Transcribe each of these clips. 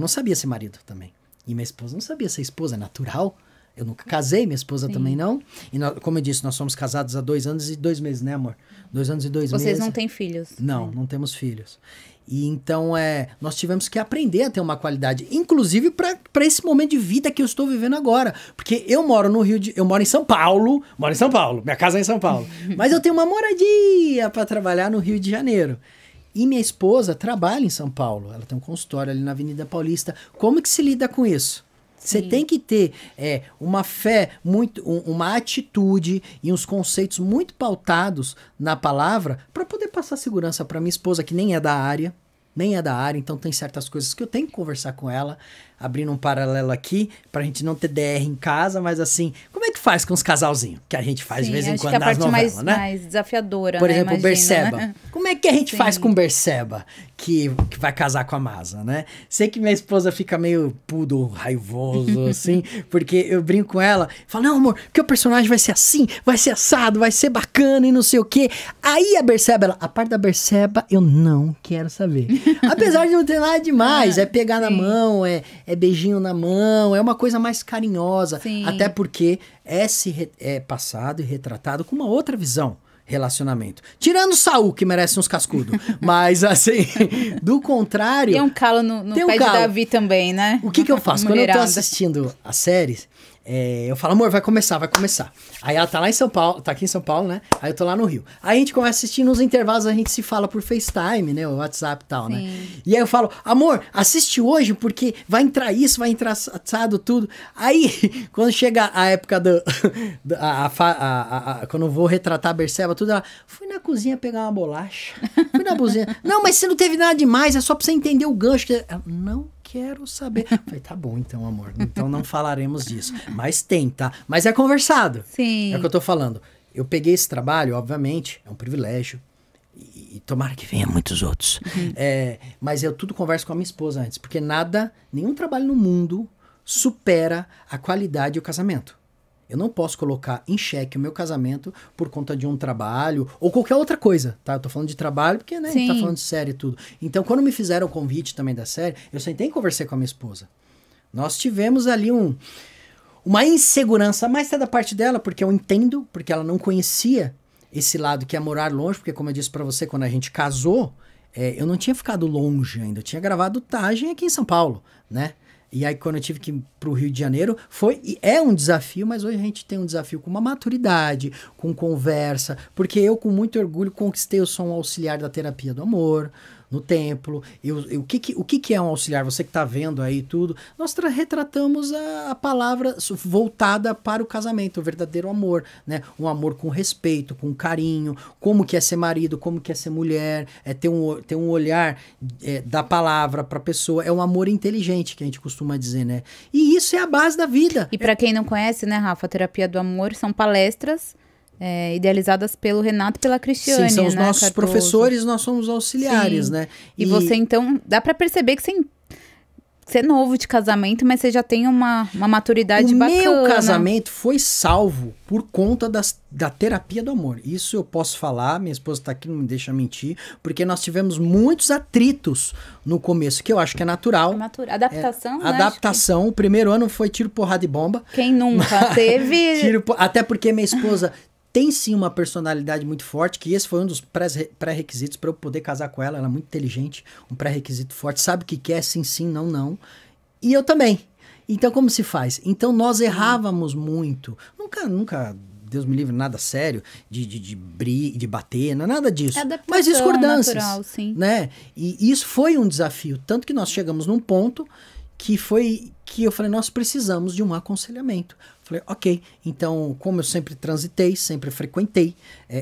não sabia ser marido também. E minha esposa não sabia ser esposa, é natural. Eu nunca casei, minha esposa também não. E como eu disse, nós somos casados há 2 anos e 2 meses, né, amor? 2 anos e 2 meses. Vocês não têm filhos? Não temos filhos. E então, nós tivemos que aprender a ter uma qualidade, inclusive para esse momento de vida que eu estou vivendo agora. Porque eu moro eu moro em São Paulo, minha casa é em São Paulo. Mas eu tenho uma moradia para trabalhar no Rio de Janeiro. E minha esposa trabalha em São Paulo. Ela tem um consultório ali na Avenida Paulista. Como que se lida com isso? Você tem que ter uma fé, uma atitude e uns conceitos muito pautados na palavra para poder passar segurança para minha esposa, que nem é da área, então tem certas coisas que eu tenho que conversar com ela, abrindo um paralelo aqui, pra gente não ter DR em casa, mas assim, como é que faz com os casalzinhos? Que a gente faz de vez em quando nas novelas, né? Mais desafiadora, por exemplo, imagina, Berseba. né? Como é que a gente faz com Berseba, que vai casar com a Masa, né? Sei que minha esposa fica meio pudo, raivoso, assim, porque eu brinco com ela, falo, não, amor, porque o personagem vai ser assim, vai ser assado, vai ser bacana e não sei o quê. Aí a Berseba, a parte da Berseba, eu não quero saber. Apesar de não ter nada demais, é pegar na mão, é beijinho na mão, é uma coisa mais carinhosa. Sim. Até porque é passado e retratado com uma outra visão. Relacionamento. Tirando o Saul, que merece uns cascudos. Mas, assim, do contrário... Tem um calo no pé de Davi também, né? O que eu faço? Quando eu tô assistindo a série, eu falo, amor, vai começar. Aí ela tá lá em São Paulo, tá aqui em São Paulo, né? Aí eu tô lá no Rio. Aí a gente começa a assistir, nos intervalos a gente se fala por FaceTime, né? O WhatsApp e tal, né? E aí eu falo, amor, assiste hoje porque vai entrar isso, vai entrar assado, tudo. Aí, quando chega a época quando eu vou retratar a Berseba, tudo, ela, fui na cozinha pegar uma bolacha. Fui na cozinha. Não, mas você não teve nada demais, é só pra você entender o gancho. Ela, não quero saber. Falei, tá bom então, amor. Então não falaremos disso. Mas tem, tá? Mas é conversado. Sim. É o que eu tô falando. Eu peguei esse trabalho, obviamente, é um privilégio. E tomara que venha muitos outros. Mas eu tudo converso com a minha esposa antes. Porque nenhum trabalho no mundo supera a qualidade e o casamento. Eu não posso colocar em xeque o meu casamento por conta de um trabalho ou qualquer outra coisa, tá? Eu tô falando de trabalho porque, né, a gente tá falando de série e tudo. Então, quando me fizeram o convite também da série, eu sentei e conversei com a minha esposa. Nós tivemos ali uma insegurança, mais até da parte dela, porque eu entendo, porque ela não conhecia esse lado que é morar longe, porque como eu disse pra você, quando a gente casou, eu não tinha ficado longe ainda, eu tinha gravado Tagem aqui em São Paulo, né? E aí, quando eu tive que ir pro Rio de Janeiro, é um desafio, mas hoje a gente tem um desafio com uma maturidade, com conversa, porque eu, com muito orgulho, conquistei o som auxiliar da terapia do amor, no templo. O que é um auxiliar? Você que está vendo aí tudo, nós retratamos a palavra voltada para o casamento, o verdadeiro amor, né? Um amor com respeito, com carinho, como que é ser marido, como que é ser mulher, ter um olhar da palavra para a pessoa, é um amor inteligente, que a gente costuma dizer, né? E isso é a base da vida. E para quem não conhece, né, Rafa, a terapia do amor são palestras idealizadas pelo Renato e pela Cristiane. Sim, são os nossos Cardoso. professores, nós somos auxiliares, né? E você, então, dá pra perceber que você é novo de casamento, mas você já tem uma maturidade bacana. O meu casamento foi salvo por conta da terapia do amor. Isso eu posso falar, minha esposa tá aqui, não me deixa mentir, porque nós tivemos muitos atritos no começo, que eu acho que é natural. Adaptação, né? Adaptação. O primeiro ano foi tiro, porrada e bomba. Quem nunca teve... Até porque minha esposa... tem sim uma personalidade muito forte, que esse foi um dos pré-requisitos para eu poder casar com ela. Ela é muito inteligente, um pré-requisito forte, sabe o que quer, sim, sim, não, não. E eu também. Então, como se faz? Então, nós errávamos muito. Nunca, Deus me livre, nada sério, de bater, nada disso. Mas discordâncias, natural, sim. Né? E isso foi um desafio. Tanto que nós chegamos num ponto que eu falei, nós precisamos de um aconselhamento. Falei, ok, então, como eu sempre transitei, sempre frequentei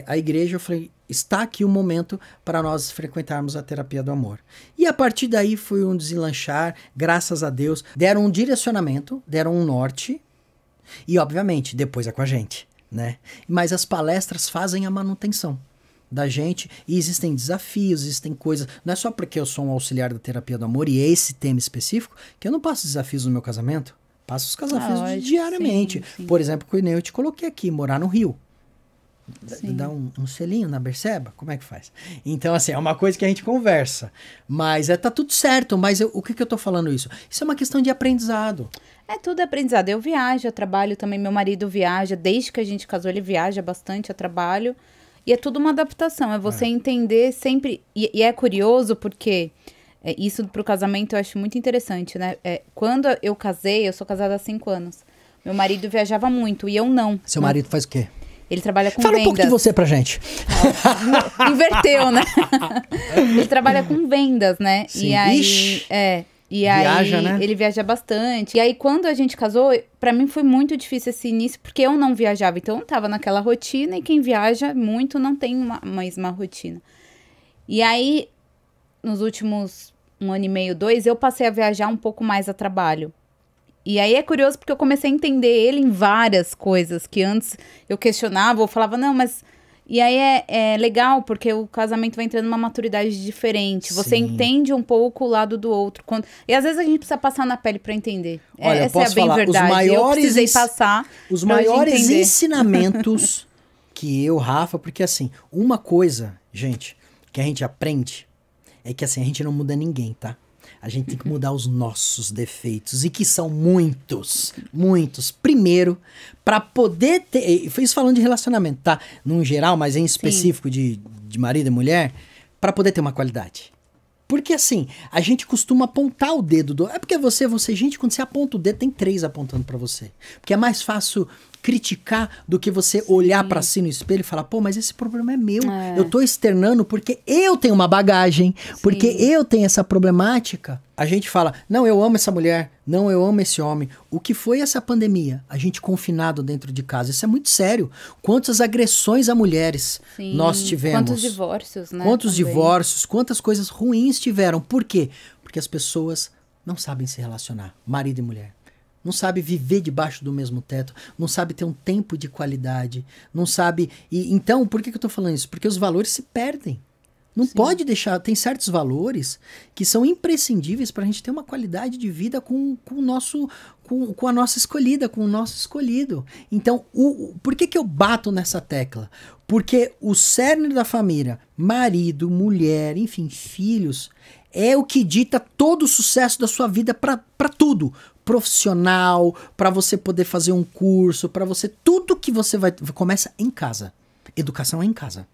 a igreja, eu falei, está aqui o momento para nós frequentarmos a terapia do amor. E a partir daí foi um deslanchar, graças a Deus, deram um direcionamento, deram um norte, e obviamente, depois é com a gente, né? Mas as palestras fazem a manutenção da gente, e existem desafios, existem coisas, não é só porque eu sou um auxiliar da terapia do amor, e é esse tema específico, que eu não passo desafios no meu casamento. Passo os desafios diariamente. Sim. Por exemplo, que nem eu te coloquei aqui, morar no Rio. Dá um selinho na Berceba? Como é que faz? Então, assim, é uma coisa que a gente conversa. Mas tá tudo certo. Mas o que eu tô falando isso? Isso é uma questão de aprendizado. É tudo aprendizado. Eu viajo, eu trabalho também. Meu marido viaja. Desde que a gente casou, ele viaja bastante a trabalho. E é tudo uma adaptação. É você entender sempre... E é curioso porque... isso pro casamento eu acho muito interessante, né? Quando eu casei, eu sou casada há 5 anos. Meu marido viajava muito e eu não. Seu marido faz o quê? Ele trabalha com Fala vendas. um pouco de você pra gente. Inverteu, né? Ele trabalha com vendas, né? Sim. E aí... Ixi. E Viaja, aí, né? ele viaja bastante. E aí, quando a gente casou, pra mim foi muito difícil esse início, porque eu não viajava. Então, eu tava naquela rotina, e quem viaja muito não tem mais uma rotina. E aí, nos últimos 1 ano e meio, 2, eu passei a viajar um pouco mais a trabalho. E aí é curioso porque eu comecei a entender ele em várias coisas que antes eu questionava ou falava, não, mas... E aí é legal porque o casamento vai entrando numa maturidade diferente. Você Sim. entende um pouco o lado do outro. E às vezes a gente precisa passar na pele pra entender. Olha, Essa é a bem verdade. Eu precisei passar os pra hoje maiores entender. ensinamentos que eu, Rafa, porque assim, uma coisa, gente, que a gente aprende é que assim, a gente não muda ninguém, tá? A gente tem que mudar os nossos defeitos, e que são muitos, muitos. Primeiro, para poder ter... Isso falando de relacionamento, tá? Num geral, mas em específico de marido e mulher, para poder ter uma qualidade. Porque assim, a gente costuma apontar o dedo. É porque você, gente, quando você aponta o dedo, tem 3 apontando para você. Porque é mais fácil criticar do que você olhar para si no espelho e falar, pô, mas esse problema é meu. Eu tô externando porque eu tenho uma bagagem, porque eu tenho essa problemática. A gente fala, não, eu amo essa mulher, não, eu amo esse homem. O que foi essa pandemia? A gente confinado dentro de casa. Isso é muito sério. Quantas agressões a mulheres nós tivemos? Quantos divórcios, né? Quantos divórcios, quantas coisas ruins tiveram. Por quê? Porque as pessoas não sabem se relacionar, marido e mulher. Não sabe viver debaixo do mesmo teto, não sabe ter um tempo de qualidade, não sabe... Então, por que eu tô falando isso? Porque os valores se perdem. Não pode deixar... Tem certos valores que são imprescindíveis para a gente ter uma qualidade de vida com a nossa escolhida, com o nosso escolhido. Então, por que eu bato nessa tecla? Porque o cerne da família, marido, mulher, enfim, filhos, é o que dita todo o sucesso da sua vida para tudo. Profissional, para você poder fazer um curso, para você... Tudo que você vai... Começa em casa. Educação é em casa.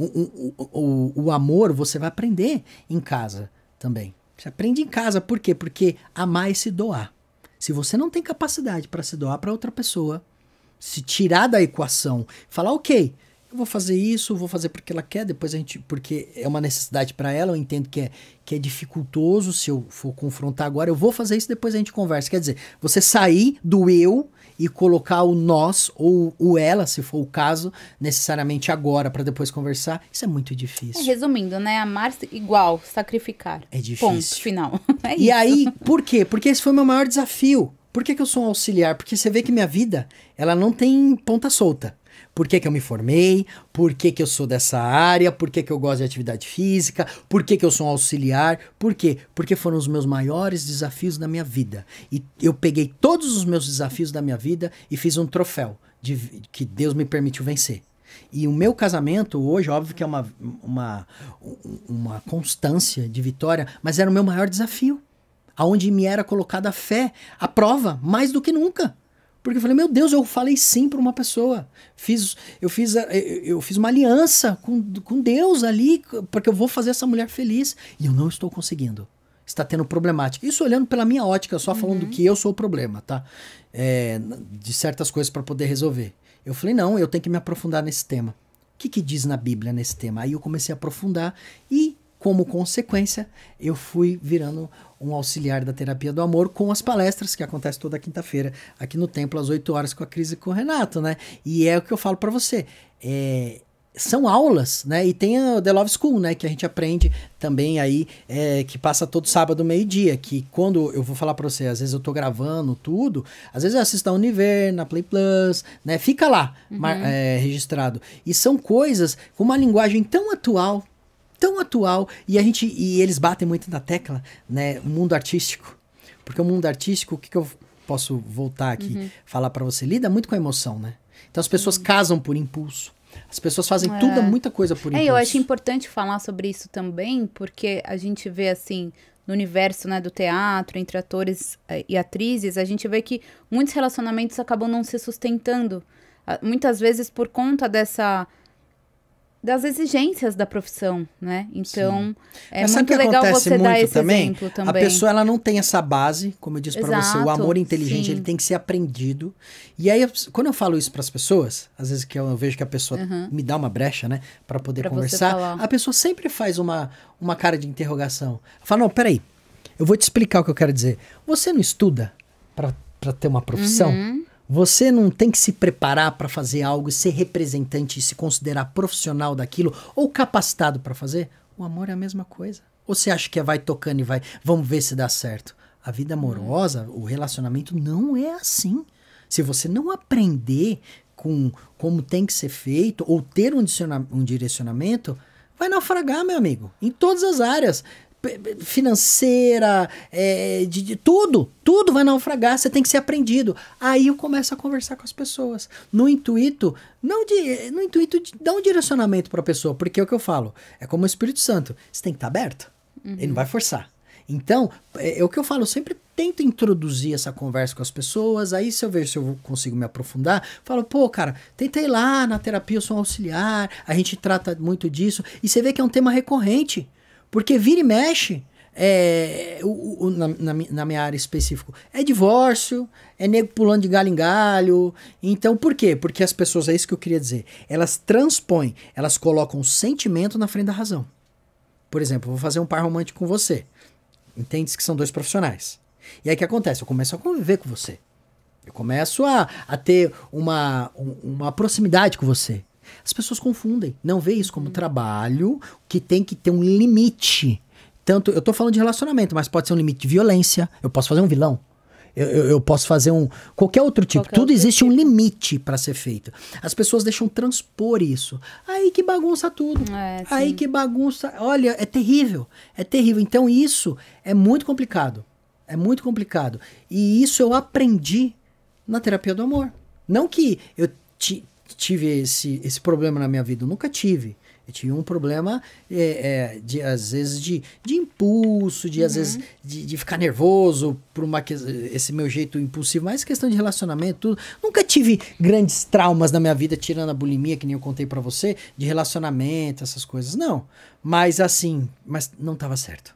O amor você vai aprender em casa também. Você aprende em casa. Por quê? Porque amar é se doar. Se você não tem capacidade para se doar para outra pessoa, se tirar da equação, falar, ok, eu vou fazer isso, vou fazer porque ela quer, depois a gente... Porque é uma necessidade para ela, eu entendo que é dificultoso se eu for confrontar agora, eu vou fazer isso, depois a gente conversa. Quer dizer, você sair do eu e colocar o nós ou o ela, se for o caso, necessariamente agora para depois conversar, isso é muito difícil. Resumindo, né? Amar igual sacrificar. É difícil. Ponto final. E aí, por quê? Porque esse foi o meu maior desafio. Por que eu sou um auxiliar? Porque você vê que minha vida, ela não tem ponta solta. Por que eu me formei? Por que eu sou dessa área? Por que eu gosto de atividade física? Por que eu sou um auxiliar? Por quê? Porque foram os meus maiores desafios da minha vida. E eu peguei todos os meus desafios da minha vida e fiz um troféu que Deus me permitiu vencer. E o meu casamento hoje, óbvio que é uma constância de vitória, mas era o meu maior desafio. Aonde me era colocada a fé, a prova, mais do que nunca. Porque eu falei, meu Deus, eu falei sim para uma pessoa. Eu fiz uma aliança com Deus ali, porque eu vou fazer essa mulher feliz. E eu não estou conseguindo. Está tendo problemática. Isso olhando pela minha ótica, só falando que eu sou o problema, tá? De certas coisas para poder resolver. Eu falei, não, eu tenho que me aprofundar nesse tema. O que diz na Bíblia nesse tema? Aí eu comecei a aprofundar e, como consequência, eu fui virando um auxiliar da terapia do amor com as palestras que acontecem toda quinta-feira aqui no templo às 8 horas com a Cris e com o Renato, né? E é o que eu falo para você. São aulas, né? E tem a The Love School, né? Que a gente aprende também aí, que passa todo sábado, meio-dia. Que quando eu vou falar pra você, às vezes eu tô gravando tudo, às vezes eu assisto na Univer, na Play Plus, né? Fica lá, registrado. E são coisas com uma linguagem tão atual, e eles batem muito na tecla, né? O mundo artístico. Porque o mundo artístico, o que eu posso voltar aqui, falar pra você? Lida muito com a emoção, né? Então as pessoas casam por impulso. As pessoas fazem tudo, muita coisa por impulso. Eu acho importante falar sobre isso também, porque a gente vê assim, no universo, né, do teatro, entre atores e atrizes, a gente vê que muitos relacionamentos acabam não se sustentando. Muitas vezes por conta das exigências da profissão, né? Então, é muito legal você dar esse exemplo também. A pessoa, ela não tem essa base, como eu disse para você, o amor inteligente, ele tem que ser aprendido. E aí, quando eu falo isso para as pessoas, às vezes que eu vejo que a pessoa me dá uma brecha, né, para poder conversar, a pessoa sempre faz uma cara de interrogação. Fala, não, peraí, eu vou te explicar o que eu quero dizer. Você não estuda para ter uma profissão? Você não tem que se preparar para fazer algo e ser representante e se considerar profissional daquilo ou capacitado para fazer? O amor é a mesma coisa. Ou você acha que vai tocando e vamos ver se dá certo? A vida amorosa, o relacionamento não é assim. Se você não aprender com como tem que ser feito ou ter um direcionamento, vai naufragar, meu amigo, em todas as áreas. Financeira, de tudo vai naufragar, você tem que ser aprendido. Aí eu começo a conversar com as pessoas, no intuito de dar um direcionamento para a pessoa, porque é o que eu falo, é como o Espírito Santo, você tem que estar aberto, ele não vai forçar. Então, é o que eu falo, eu sempre tento introduzir essa conversa com as pessoas, aí se eu ver se eu consigo me aprofundar, falo, pô, cara, tenta ir lá na terapia, eu sou um auxiliar, a gente trata muito disso, e você vê que é um tema recorrente. Porque vira e mexe, na minha área específica, é divórcio, é nego pulando de galho em galho. Então, por quê? Porque as pessoas, é isso que eu queria dizer, elas transpõem, elas colocam o sentimento na frente da razão. Por exemplo, eu vou fazer um par romântico com você. Entende que são dois profissionais. E aí o que acontece? Eu começo a conviver com você. Eu começo a ter uma proximidade com você. As pessoas confundem, não vê isso como trabalho que tem que ter um limite. Tanto, eu tô falando de relacionamento, mas pode ser um limite de violência, eu posso fazer um vilão, eu posso fazer qualquer outro tipo. Tudo existe um limite para ser feito. As pessoas deixam transpor isso. Aí que bagunça tudo. Aí que bagunça. Olha, é terrível. É terrível. Então isso é muito complicado. É muito complicado. E isso eu aprendi na terapia do amor. Não que eu tive esse problema na minha vida, eu nunca tive. Eu tive um problema, às vezes, de impulso, às vezes, de ficar nervoso por esse meu jeito impulsivo, mas questão de relacionamento, tudo. Nunca tive grandes traumas na minha vida, tirando a bulimia, que nem eu contei pra você, de relacionamento, essas coisas, não. Mas assim, não estava certo.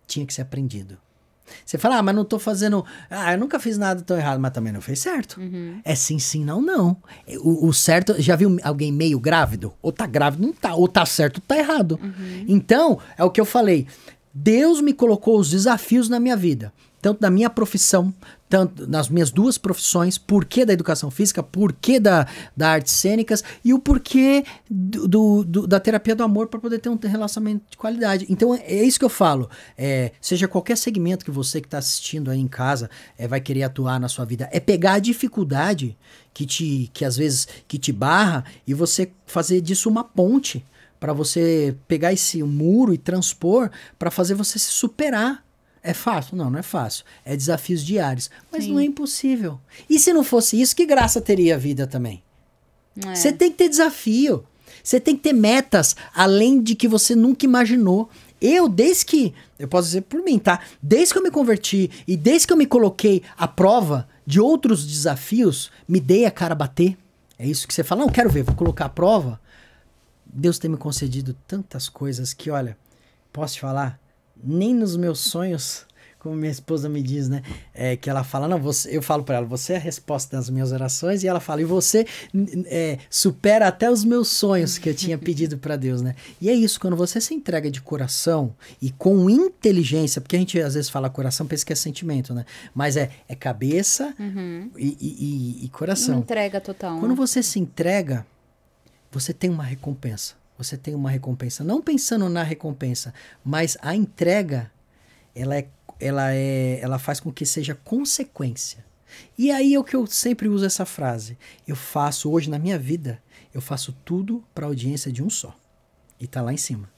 Tinha que ser aprendido. Você fala, mas não tô fazendo... eu nunca fiz nada tão errado, mas também não fez certo. É sim, não. O certo... Já viu alguém meio grávido? Ou tá grávido, não tá. Ou tá certo, ou tá errado. Então, é o que eu falei. Deus me colocou os desafios na minha vida. Tanto na minha profissão, tanto nas minhas duas profissões, porquê da educação física, porquê da artes cênicas e o porquê da terapia do amor para poder ter um relacionamento de qualidade. Então é isso que eu falo. Seja qualquer segmento que você que está assistindo aí em casa vai querer atuar na sua vida, é pegar a dificuldade que às vezes que te barra e você fazer disso uma ponte para você pegar esse muro e transpor para fazer você se superar. É fácil? Não é fácil. É desafios diários. Mas não é impossível. E se não fosse isso, que graça teria a vida também? Você tem que ter desafio. Você tem que ter metas além de que você nunca imaginou. Eu posso dizer por mim, tá? Desde que eu me converti e desde que eu me coloquei à prova de outros desafios, me dei a cara a bater. É isso que você fala, não, quero ver, vou colocar à prova. Deus tem me concedido tantas coisas que, olha, posso te falar? Nem nos meus sonhos, como minha esposa me diz, né? Que ela fala, não, eu falo pra ela, você é a resposta das minhas orações, e ela fala, e você supera até os meus sonhos que eu tinha pedido pra Deus, né? E é isso, quando você se entrega de coração e com inteligência, porque a gente às vezes fala coração, pensa que é sentimento, né? Mas é cabeça e coração. Uma entrega total. Quando você se entrega, você tem uma recompensa. Você tem uma recompensa. Não pensando na recompensa, mas a entrega, ela faz com que seja consequência. E aí é o que eu sempre uso essa frase. Eu faço hoje na minha vida, eu faço tudo para a audiência de um só. E tá lá em cima.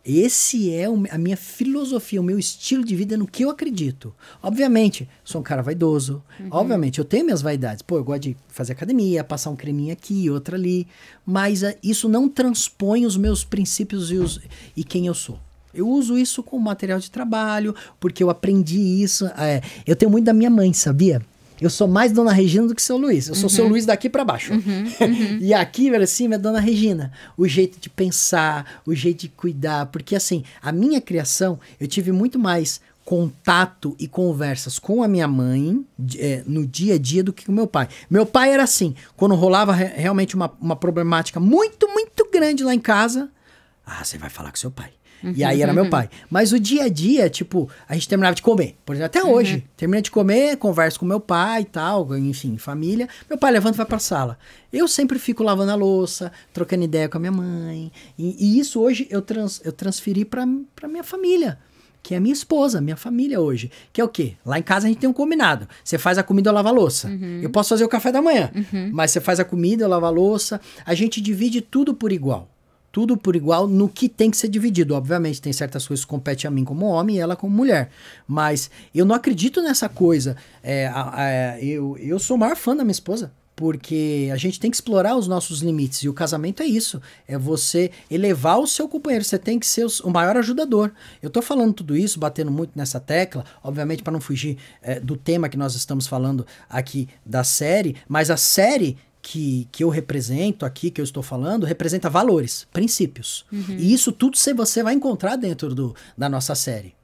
Esse é a minha filosofia, o meu estilo de vida, no que eu acredito. Obviamente, sou um cara vaidoso. Obviamente, eu tenho minhas vaidades. Pô, eu gosto de fazer academia, passar um creminho aqui, outro ali. Mas isso não transpõe os meus princípios e quem eu sou. Eu uso isso como material de trabalho, porque eu aprendi isso. Eu tenho muito da minha mãe, sabia? Eu sou mais Dona Regina do que Seu Luiz. Eu sou Seu Luiz daqui pra baixo. E aqui, velho, assim, é Dona Regina. O jeito de pensar, o jeito de cuidar. Porque, assim, a minha criação, eu tive muito mais contato e conversas com a minha mãe no dia a dia do que com o meu pai. Meu pai era assim, quando rolava realmente uma problemática muito, muito grande lá em casa, você vai falar com seu pai. E aí era meu pai. Mas o dia a dia, tipo, a gente terminava de comer. Por exemplo, até hoje. Termina de comer, converso com meu pai e tal, enfim, família. Meu pai levanta e vai pra sala. Eu sempre fico lavando a louça, trocando ideia com a minha mãe. E isso hoje eu transferi pra minha família. Que é a minha esposa, minha família hoje. Que é o quê? Lá em casa a gente tem um combinado. Você faz a comida, eu lavo a louça. Eu posso fazer o café da manhã. Mas você faz a comida, eu lavo a louça. A gente divide tudo por igual. Tudo por igual no que tem que ser dividido. Obviamente, tem certas coisas que competem a mim como homem e ela como mulher. Mas eu não acredito nessa coisa. Eu sou o maior fã da minha esposa. Porque a gente tem que explorar os nossos limites. E o casamento é isso. É você elevar o seu companheiro. Você tem que ser o maior ajudador. Eu tô falando tudo isso, batendo muito nessa tecla. Obviamente, para não fugir do tema que nós estamos falando aqui da série. Mas a série que eu represento aqui, que eu estou falando, representa valores, princípios. E isso tudo você vai encontrar dentro da nossa série.